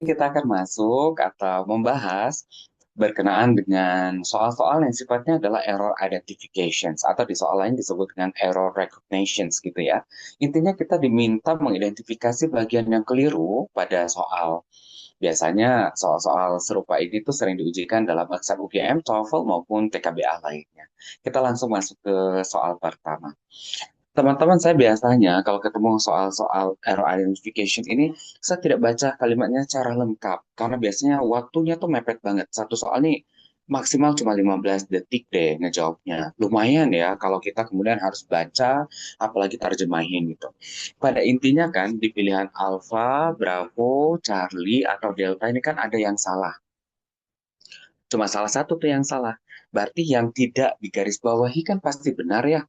Kita akan masuk atau membahas berkenaan dengan soal-soal yang sifatnya adalah error identifications atau di soal lain disebut dengan error recognitions gitu ya. Intinya kita diminta mengidentifikasi bagian yang keliru pada soal. Biasanya soal-soal serupa ini tuh sering diujikan dalam exam UGM, TOEFL maupun TKBA lainnya. Kita langsung masuk ke soal pertama. Teman-teman, saya biasanya kalau ketemu soal-soal error identification ini, saya tidak baca kalimatnya secara lengkap. Karena biasanya waktunya tuh mepet banget. Satu soal nih maksimal cuma 15 detik deh ngejawabnya. Lumayan ya kalau kita kemudian harus baca, apalagi terjemahin gitu. Pada intinya kan di pilihan Alpha, Bravo, Charlie, atau Delta ini kan ada yang salah. Cuma salah satu tuh yang salah. Berarti yang tidak digarisbawahi kan pasti benar ya.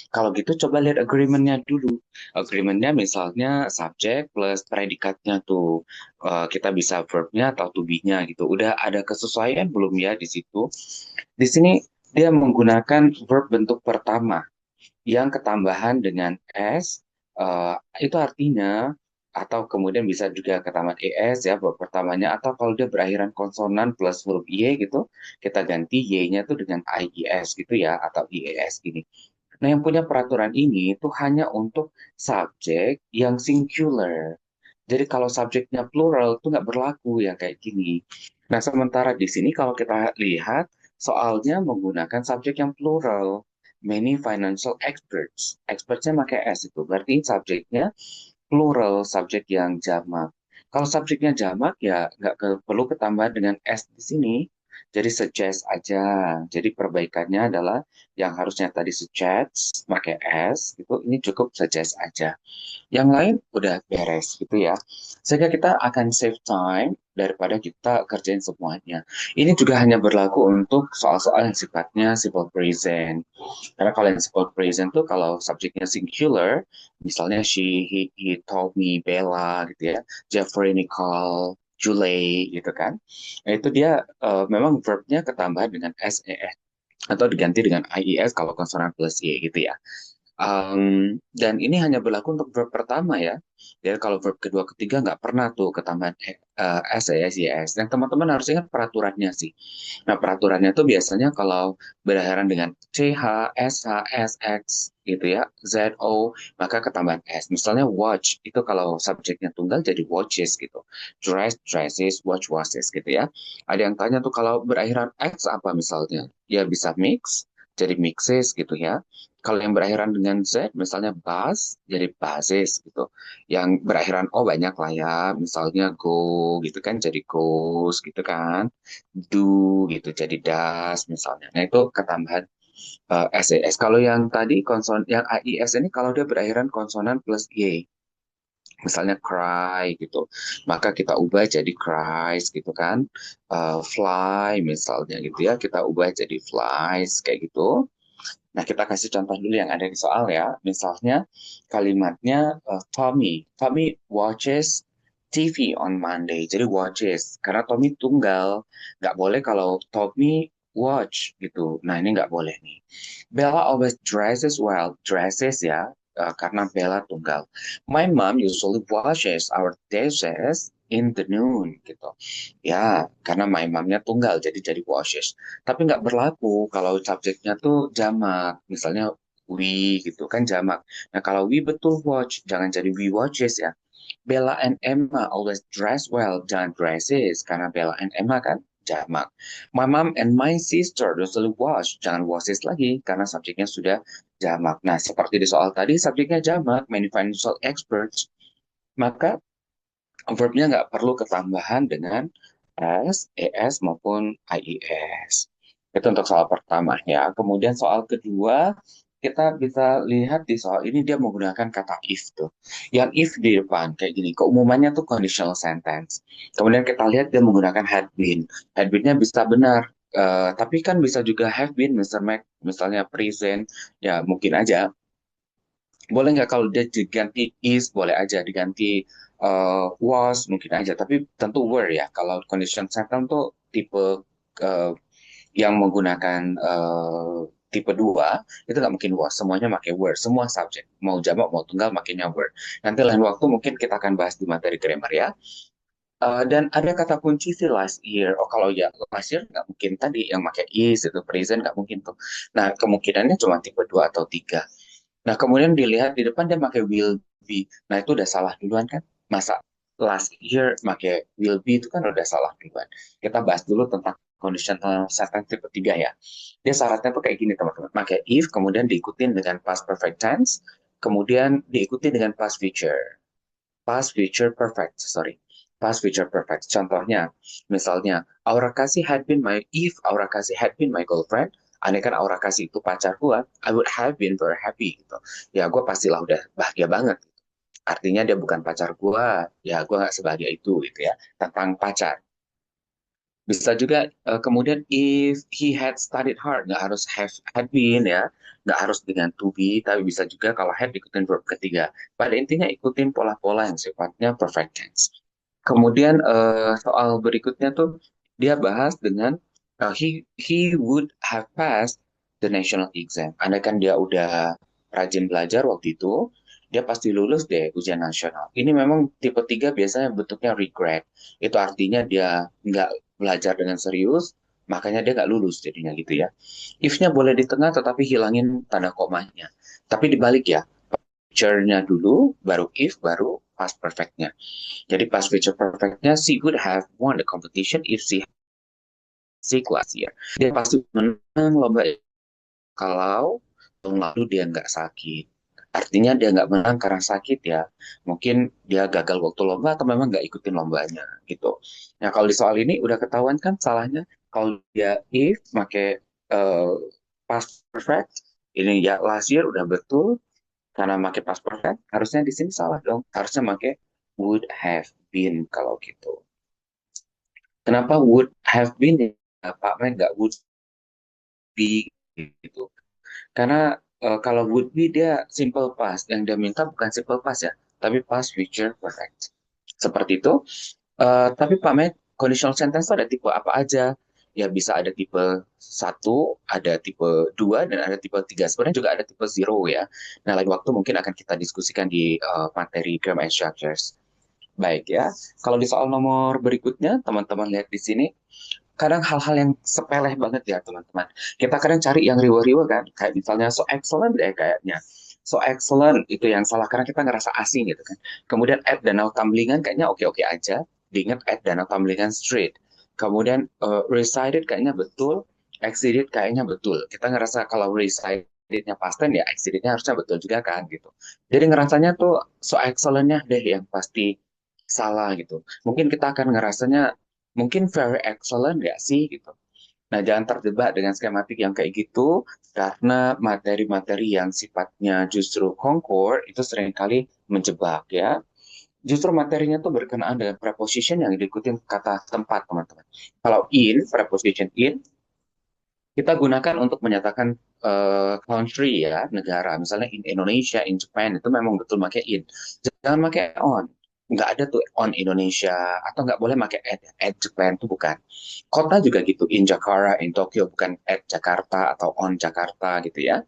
Kalau gitu coba lihat agreement-nya dulu. Agreement-nya misalnya subjek plus predikatnya tuh. Kita bisa verb-nya atau to be-nya gitu. Udah ada kesesuaian belum ya di situ? Di sini dia menggunakan verb bentuk pertama yang ketambahan dengan s. Itu artinya atau kemudian bisa juga ketambahan es ya verb pertamanya, atau kalau dia berakhiran konsonan plus huruf y gitu, kita ganti y-nya tuh dengan ies gitu ya, atau ies gini. Nah, yang punya peraturan ini itu hanya untuk subjek yang singular. Jadi kalau subjeknya plural itu nggak berlaku yang kayak gini. Nah, sementara di sini kalau kita lihat soalnya menggunakan subjek yang plural. Many financial experts. Expertsnya pakai S itu. Berarti subjeknya plural, subjek yang jamak. Kalau subjeknya jamak ya nggak perlu ketambahan dengan S di sini. Jadi suggest aja. Jadi perbaikannya adalah yang harusnya tadi suggest pakai S itu ini cukup suggest aja. Yang lain udah beres gitu ya. Sehingga kita akan save time daripada kita kerjain semuanya. Ini juga hanya berlaku untuk soal-soal yang sifatnya simple present. Karena kalau yang simple present tuh kalau subjeknya singular, misalnya he told me, Bella gitu ya, Jeffrey, Nicole, Julie gitu kan. Nah, itu dia memang verbnya ketambahan dengan SES atau diganti dengan IES kalau konsonan plus Y gitu ya. Dan ini hanya berlaku untuk verb pertama ya. Jadi kalau verb kedua, ketiga nggak pernah tuh ketambahan S, S, YS. Dan teman-teman harus ingat peraturannya sih. Nah, peraturannya tuh biasanya kalau berakhiran dengan CH, SH, SX gitu ya, ZO, maka ketambahan S. Misalnya watch, itu kalau subjeknya tunggal jadi watches gitu. Dress, dresses, watch, watches gitu ya. Ada yang tanya tuh kalau berakhiran X apa misalnya? Ya bisa mix, jadi mixes gitu ya. Kalau yang berakhiran dengan Z, misalnya bus, jadi basis gitu. Yang berakhiran O banyak lah ya, misalnya go gitu kan, jadi goes gitu kan. Do gitu, jadi das misalnya. Nah itu ketambahan SES. Kalau yang tadi konson, yang AIS ini kalau dia berakhiran konsonan plus Y, misalnya cry gitu, maka kita ubah jadi cries gitu kan. Fly misalnya gitu ya, kita ubah jadi flies kayak gitu. Nah, kita kasih contoh dulu yang ada di soal ya. Misalnya kalimatnya Tommy. Tommy watches TV on Monday. Jadi watches. Karena Tommy tunggal. Nggak boleh kalau Tommy watch gitu. Nah, ini nggak boleh nih. Bella always dresses well. Dresses ya. Karena Bella tunggal. My mom usually washes our dishes in the noon gitu. Ya, karena my momnya tunggal jadi washes. Tapi nggak berlaku kalau subjeknya tuh jamak. Misalnya we gitu kan jamak. Nah kalau we betul watch, jangan jadi we watches ya. Bella and Emma always dress well, jangan dresses karena Bella and Emma kan jamak. My mom and my sister usually wash, jangan washes lagi karena subjeknya sudah jamak. Nah seperti di soal tadi subjeknya jamak, many financial experts. Maka verbnya nggak perlu ketambahan dengan S, ES maupun IES. Itu untuk soal pertama ya. Kemudian soal kedua, kita bisa lihat di soal ini dia menggunakan kata if tuh. Yang if di depan kayak gini, keumumannya tuh conditional sentence. Kemudian kita lihat dia menggunakan had been. Had been-nya bisa benar, tapi kan bisa juga have been, Mr. Mac, misalnya present, ya mungkin aja boleh nggak kalau dia diganti is, boleh aja diganti was, mungkin aja. Tapi tentu were ya. Kalau condition sentence tuh tipe uh, yang menggunakan tipe 2 itu nggak mungkin was. Semuanya pakai were. Semua subjek. Mau jamak, mau tunggal, makainya were. Nanti lain waktu mungkin kita akan bahas di materi grammar ya. Dan ada kata kunci sih last year. Oh kalau ya last year nggak mungkin tadi yang pakai is itu present nggak mungkin tuh. Nah kemungkinannya cuma tipe 2 atau 3. Nah kemudian dilihat di depan dia pakai will be. Nah itu udah salah duluan kan? Masa last year pakai will be itu kan udah salah duluan. Kita bahas dulu tentang conditional sentence tipe 3 ya. Dia syaratnya tuh kayak gini teman-teman. Pakai if kemudian diikutin dengan past perfect tense, kemudian diikuti dengan past future. Past future perfect, sorry. Past future perfect. Contohnya, misalnya, Aura Kasih had been my, if Aura Kasih had been my girlfriend, andai kan Aura Kasih itu pacar gua, I would have been very happy gitu. Ya gua pastilah udah bahagia banget. Artinya dia bukan pacar gua, ya gua nggak sebahagia itu gitu ya. Tentang pacar. Bisa juga kemudian if he had studied hard, nggak harus have had been ya, nggak harus dengan to be, tapi bisa juga kalau had ikutin verb ketiga. Pada intinya ikutin pola-pola yang sifatnya perfect tense. Kemudian soal berikutnya tuh dia bahas dengan he would have passed the national exam. Andaikan dia udah rajin belajar waktu itu, dia pasti lulus deh ujian nasional. Ini memang tipe 3 biasanya bentuknya regret. Itu artinya dia nggak belajar dengan serius, makanya dia nggak lulus jadinya gitu ya. If-nya boleh di tengah tetapi hilangin tanda komanya. Tapi dibalik ya, future-nya dulu, baru if, baru past perfect-nya. Jadi past future perfect-nya, she would have won the competition if she had sick last year. Dia pasti menang lomba kalau tahun lalu dia nggak sakit. Artinya dia nggak menang karena sakit ya. Mungkin dia gagal waktu lomba atau memang nggak ikutin lombanya gitu. Nah kalau di soal ini udah ketahuan kan salahnya. Kalau dia if pakai uh, past perfect, ini ya last year udah betul karena pakai past perfect. Harusnya di sini salah dong. Harusnya pakai would have been kalau gitu. Kenapa would have been ya, Pak Men nggak would be gitu? Karena kalau would be dia simple past, yang dia minta bukan simple past ya, tapi past future perfect. Seperti itu. Tapi Pak Med, conditional sentence itu ada tipe apa aja? Ya bisa ada tipe satu, ada tipe 2, dan ada tipe 3. Sebenarnya juga ada tipe zero ya. Nah, lain waktu mungkin akan kita diskusikan di materi grammar and structures. Baik ya. Kalau di soal nomor berikutnya, teman-teman lihat di sini, kadang hal-hal yang sepele banget ya teman-teman. Kita kadang cari yang riwa-riwa kan, kayak misalnya so excellent deh kayaknya. So excellent itu yang salah karena kita ngerasa asing gitu kan. Kemudian at Danau Tamblingan kayaknya oke-oke aja. Diingat at Danau Tamblingan Street. Kemudian resided kayaknya betul, exceeded kayaknya betul. Kita ngerasa kalau residednya past tense ya exceedednya harusnya betul juga kan gitu. Jadi ngerasanya tuh so excellentnya deh yang pasti salah gitu. Mungkin kita akan ngerasanya mungkin very excellent nggak sih gitu. Nah, jangan terjebak dengan skematik yang kayak gitu, karena materi-materi yang sifatnya justru concord itu seringkali menjebak ya. Justru materinya tuh berkenaan dengan preposition yang diikutin kata tempat, teman-teman. Kalau in, preposition in, kita gunakan untuk menyatakan country ya, negara. Misalnya in Indonesia, in Japan, itu memang betul pakai in. Jangan pakai on. Nggak ada tuh on Indonesia, atau nggak boleh pakai at Japan, itu bukan. Kota juga gitu, in Jakarta, in Tokyo, bukan at Jakarta atau on Jakarta gitu ya.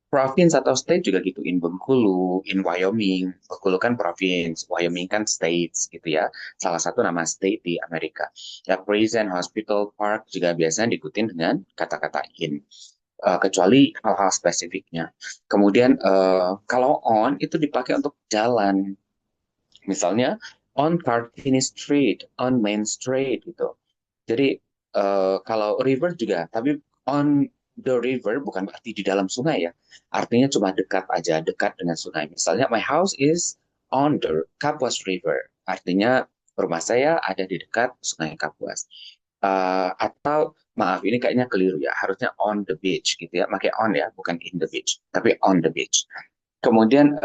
Province atau state juga gitu, in Bengkulu, in Wyoming. Bengkulu kan province, Wyoming kan states gitu ya. Salah satu nama state di Amerika. Ya, prison, hospital, park juga biasanya diikutin dengan kata-kata in. Kecuali hal-hal spesifiknya. Kemudian kalau on itu dipakai untuk jalan. Misalnya on Kartini Street, on Main Street gitu. Jadi kalau river juga, tapi on the river bukan berarti di dalam sungai ya. Artinya cuma dekat aja, dekat dengan sungai. Misalnya my house is on the Kapuas River. Artinya rumah saya ada di dekat sungai Kapuas. Atau maaf ini kayaknya keliru ya, harusnya on the beach gitu ya. Pakai on ya, bukan in the beach, tapi on the beach. Kemudian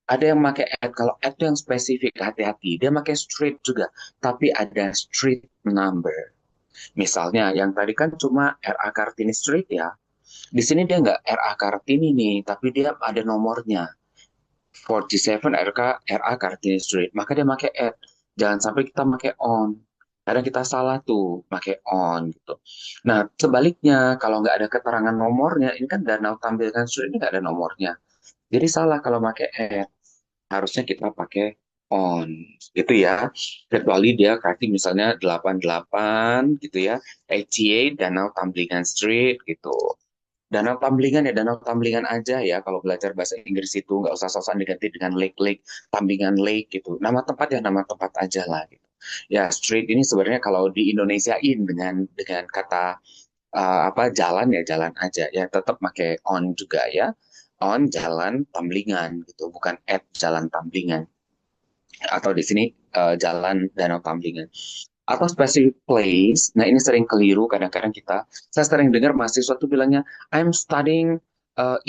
ada yang pakai at, kalau at itu yang spesifik, hati-hati. Dia pakai street juga, tapi ada street number. Misalnya, yang tadi kan cuma RA Kartini Street ya. Di sini dia nggak RA Kartini nih, tapi dia ada nomornya. 47 RA Kartini Street. Maka dia pakai at. Jangan sampai kita pakai on. Kadang kita salah tuh, pakai on gitu. Nah, sebaliknya, kalau nggak ada keterangan nomornya, ini kan Danau Tampilkan Street ini nggak ada nomornya. Jadi salah kalau pakai at. Harusnya kita pakai on gitu ya. Kecuali dia kasih misalnya 88 gitu ya. 88 Danau Tamblingan Street gitu. Danau Tamblingan ya Danau Tamblingan aja ya, kalau belajar bahasa Inggris itu nggak usah sosokan diganti dengan Lake Lake, Tamblingan Lake gitu. Nama tempat ya nama tempat aja lah gitu. Ya street ini sebenarnya kalau di Indonesiain dengan kata apa jalan ya jalan aja ya, tetap pakai on juga ya, on jalan Tamblingan gitu, bukan at jalan Tamblingan, atau di sini jalan Danau Tamblingan atau specific place. Nah, ini sering keliru kadang-kadang kita. Saya sering dengar mahasiswa tuh bilangnya, I'm studying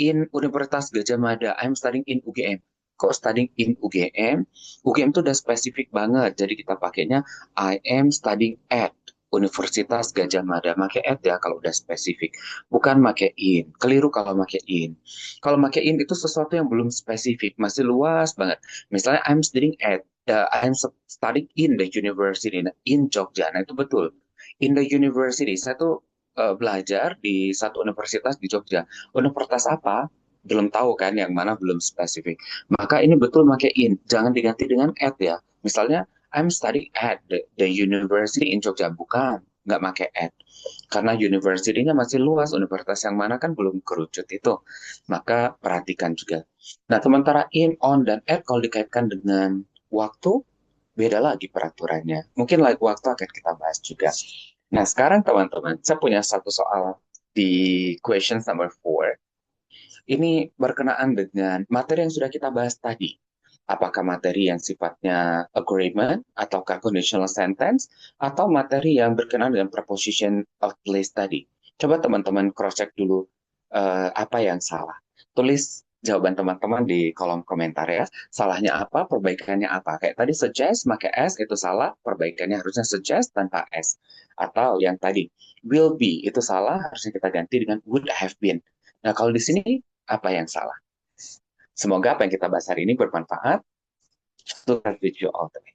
in Universitas Gajah Mada, I'm studying in UGM. Kok studying in UGM? UGM tuh udah spesifik banget. Jadi kita pakainya I am studying at Universitas Gajah Mada. Make at ya kalau udah spesifik. Bukan make in. Keliru kalau make in. Kalau make in itu sesuatu yang belum spesifik, masih luas banget. Misalnya I'm studying at I'm studying in the university in Jogja. Nah, itu betul. In the university, saya tuh belajar di satu universitas di Jogja. Universitas apa? Belum tahu kan, yang mana belum spesifik. Maka ini betul pakai in, jangan diganti dengan at ya. Misalnya, I'm studying at the university in Jogja. Bukan, nggak pakai at. Karena university-nya masih luas, universitas yang mana kan belum kerucut itu. Maka perhatikan juga. Nah, sementara in, on, dan at kalau dikaitkan dengan waktu, beda lagi peraturannya. Mungkin like waktu akan kita bahas juga. Nah, sekarang teman-teman, saya punya satu soal di question number 4. Ini berkenaan dengan materi yang sudah kita bahas tadi. Apakah materi yang sifatnya agreement, ataukah conditional sentence, atau materi yang berkenaan dengan preposition of place tadi. Coba teman-teman cross-check dulu apa yang salah. Tulis jawaban teman-teman di kolom komentar ya. Salahnya apa, perbaikannya apa. Kayak tadi suggest, pakai S itu salah, perbaikannya harusnya suggest tanpa S. Atau yang tadi, will be itu salah, harusnya kita ganti dengan would have been. Nah, kalau di sini apa yang salah? Semoga apa yang kita bahas hari ini bermanfaat. To have with you all today.